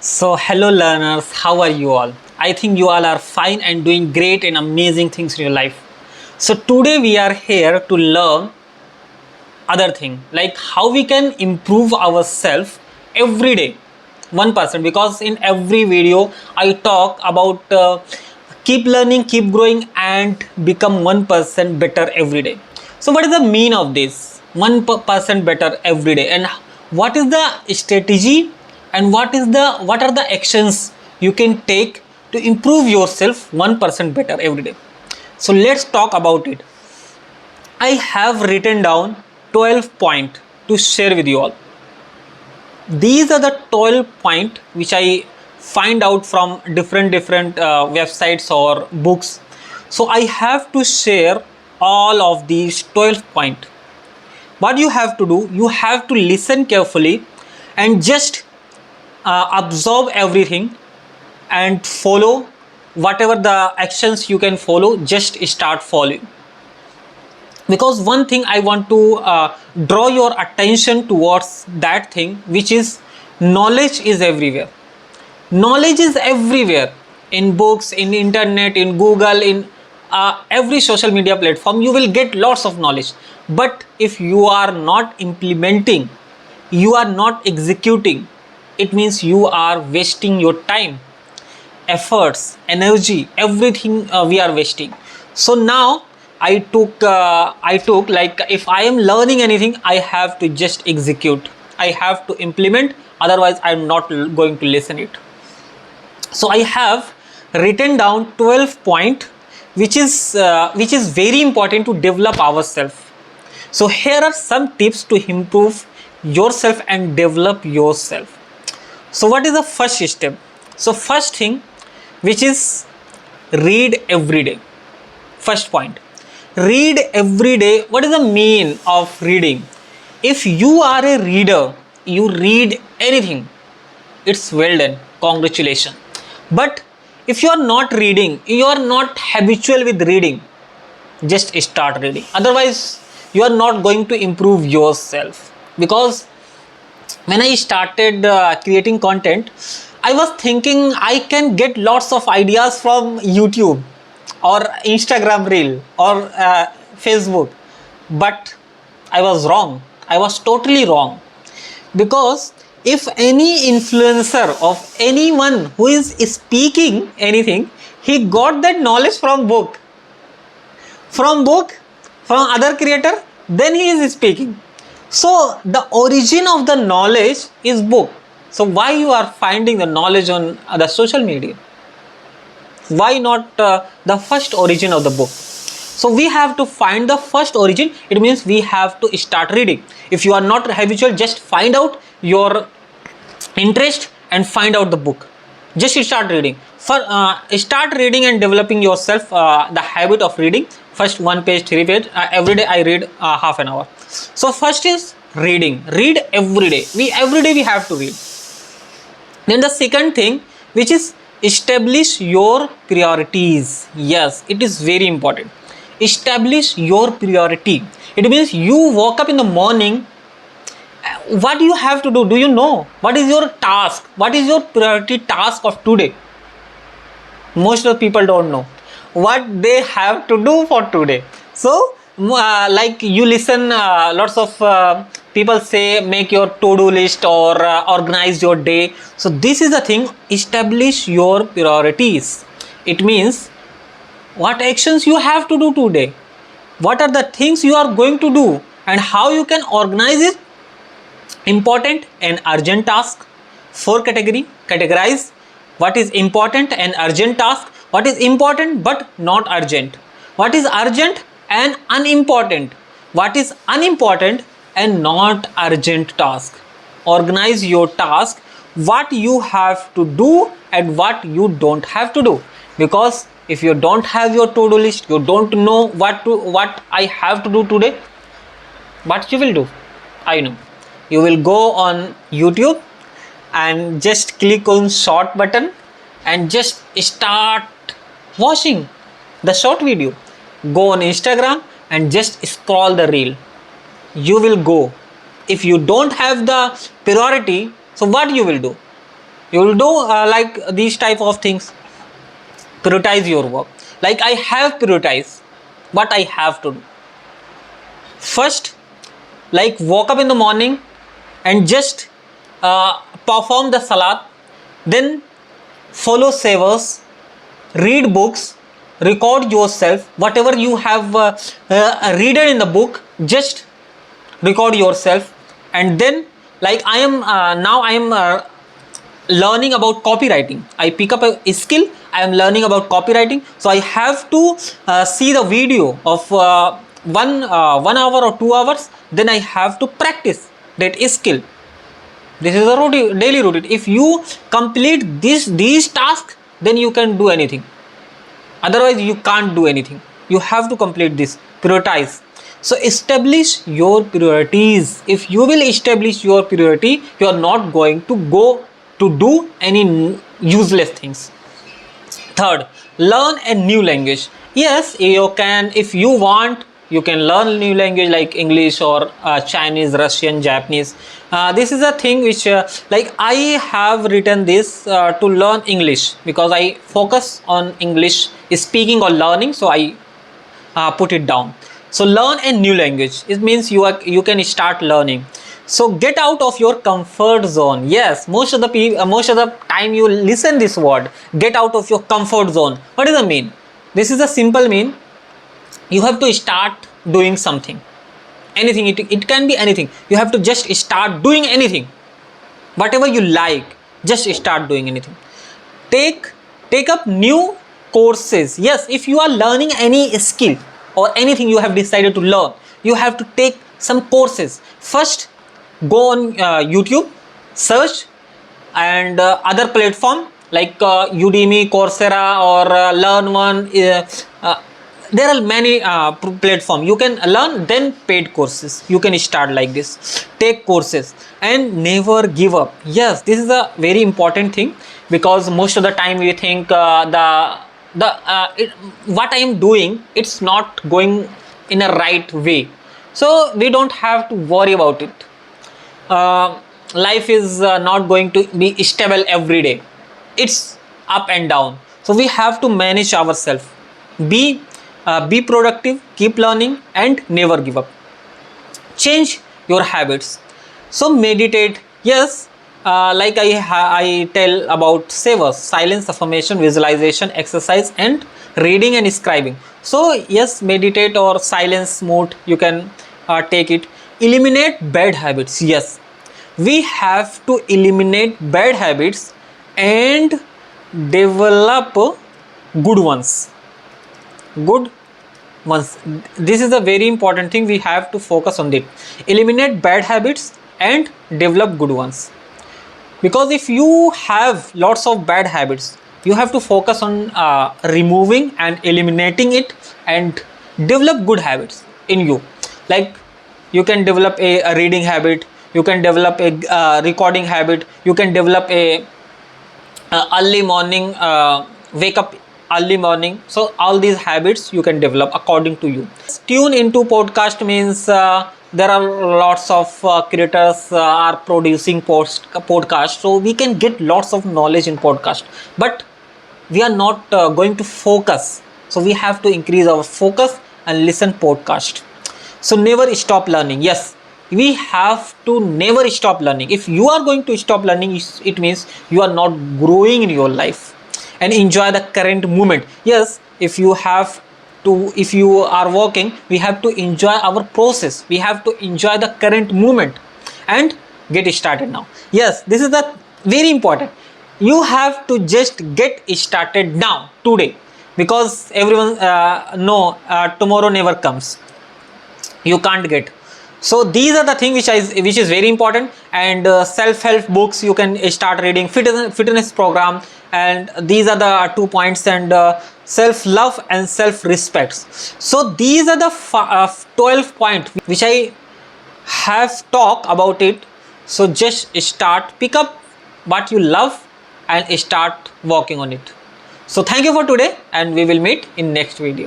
Hello learners, how are you all? I think you all are fine and doing great and amazing things in your life. So, today we are here to learn other thing like how we can improve ourselves every day 1%, because in every video I talk about keep learning, keep growing, and become 1% better every day. So, what is the mean of this 1% better every day, and what is the strategy, and what are the actions you can take to improve yourself 1% better every day? So, let's talk about it. I have written down 12 points to share with you all. These are the 12 points which I find out from different websites or books. So I have to share all of these 12 points. What you have to do, you have to listen carefully and just absorb everything and follow whatever the actions you can follow. Just start following, because one thing I want to draw your attention towards that thing, which is knowledge is everywhere. Knowledge is everywhere, in books, in internet, in Google, in every social media platform. You will get lots of knowledge, but if you are not implementing, you are not executing, it means you are wasting your time, efforts, energy, everything we are wasting. So now I took like, if I am learning anything, I have to just execute, I have to implement, otherwise I'm not going to listen it. So I have written down 12 point which is very important to develop ourselves. So here are some tips to improve yourself and develop yourself. So what is the first step? So first thing, which is read every day. First point, read every day. What is the mean of reading? If you are a reader, you read anything, it's well done, congratulations. But if you are not reading, you are not habitual with reading, just start reading, otherwise you are not going to improve yourself. Because when I started creating content, I was thinking I can get lots of ideas from YouTube or Instagram reel or Facebook, but I was wrong. I was totally wrong, because if any influencer of anyone who is speaking anything, he got that knowledge from book, from other creator, then he is speaking. So the origin of the knowledge is book. So why you are finding the knowledge on the social media? Why not the first origin of the book? So we have to find the first origin. It means we have to start reading. If you are not habitual, just find out your interest and find out the book. Just start reading. Start reading and developing yourself the habit of reading. First 1 page, 3 page. Every day I read half an hour. So first is reading. Read every day. Every day we have to read. Then the second thing, which is establish your priorities. Yes, it is very important. Establish your priority. It means you woke up in the morning. What do you have to do? Do you know? What is your task? What is your priority task of today? Most of the people don't know what they have to do for today. So like you listen, lots of people say make your to-do list or organize your day. So this is the thing, establish your priorities. It means what actions you have to do today, what are the things you are going to do, and how you can organize it. Important and urgent task. 4 categorize what is important and urgent task, what is important but not urgent, what is urgent and unimportant, what is unimportant and not urgent task. Organize your task, what you have to do and what you don't have to do. Because if you don't have your to-do list, you don't know what I have to do today, what you will do? I know. You will go on YouTube and just click on short button and just start watching the short video. Go on Instagram and just scroll the reel. You will go. If you don't have the priority, so what you will do? You will do like these type of things. Prioritize your work. Like I have prioritized what I have to do. First, like woke up in the morning and just perform the salat, then follow savers, read books, record yourself, whatever you have read in the book, just record yourself. And then like I am now I am learning about copywriting. I pick up a skill. I am learning about copywriting, so I have to see the video of 1 hour or 2 hours. Then I have to practice that skill. This is a routine, daily routine. If you complete these tasks, then you can do anything. Otherwise, you can't do anything. You have to complete this. Prioritize. So establish your priorities. If you will establish your priority, you are not going to go to do any useless things. Third, learn a new language. Yes, you can, if you want, you can learn new language like English or Chinese, Russian, Japanese. This is a thing which like I have written this to learn English, because I focus on English speaking or learning, so I put it down. So learn a new language. It means you can start learning. So get out of your comfort zone. Yes, most of the time you listen this word, get out of your comfort zone. What does it mean? This is a simple mean. You have to start doing something. Anything, it can be anything. You have to just start doing anything. Whatever you like, just start doing anything. Take up new courses. Yes, if you are learning any skill or anything you have decided to learn, you have to take some courses. First, go on YouTube, search, and other platform like Udemy, Coursera, or Learn1. There are many platforms you can learn. Then paid courses you can start like this. Take courses and never give up. Yes, this is a very important thing, because most of the time we think what I am doing, it's not going in a right way, so we don't have to worry about it. Life is not going to be stable every day. It's up and down, so we have to manage ourselves. Be productive, keep learning, and never give up. Change your habits. So meditate. Yes, like I tell about savers, silence, affirmation, visualization, exercise, and reading and scribing. So yes, meditate or silence mode, you can take it. Eliminate bad habits. Yes, we have to eliminate bad habits and develop good ones. This is a very important thing. We have to focus on it. Eliminate bad habits and develop good ones. Because if you have lots of bad habits, you have to focus on removing and eliminating it and develop good habits in you. Like you can develop a reading habit, you can develop a recording habit, you can develop a early morning wake up early morning. So all these habits you can develop according to you. Tune into podcast means there are lots of creators are producing podcast, so we can get lots of knowledge in podcast, but we are not going to focus, so we have to increase our focus and listen podcast. So never stop learning. Yes, we have to never stop learning. If you are going to stop learning, it means you are not growing in your life. And enjoy the current moment. Yes, if you are working, we have to enjoy our process. We have to enjoy the current moment and get started now. Yes, this is the very important. You have to just get started now, today, because everyone know tomorrow never comes. You can't get. So these are the things which is very important. And self-help books you can start reading, fitness program, and these are the 2 points. And self-love and self-respect. So these are the 12 points which I have talked about it. So just pick up what you love and start working on it. So thank you for today, and we will meet in next video.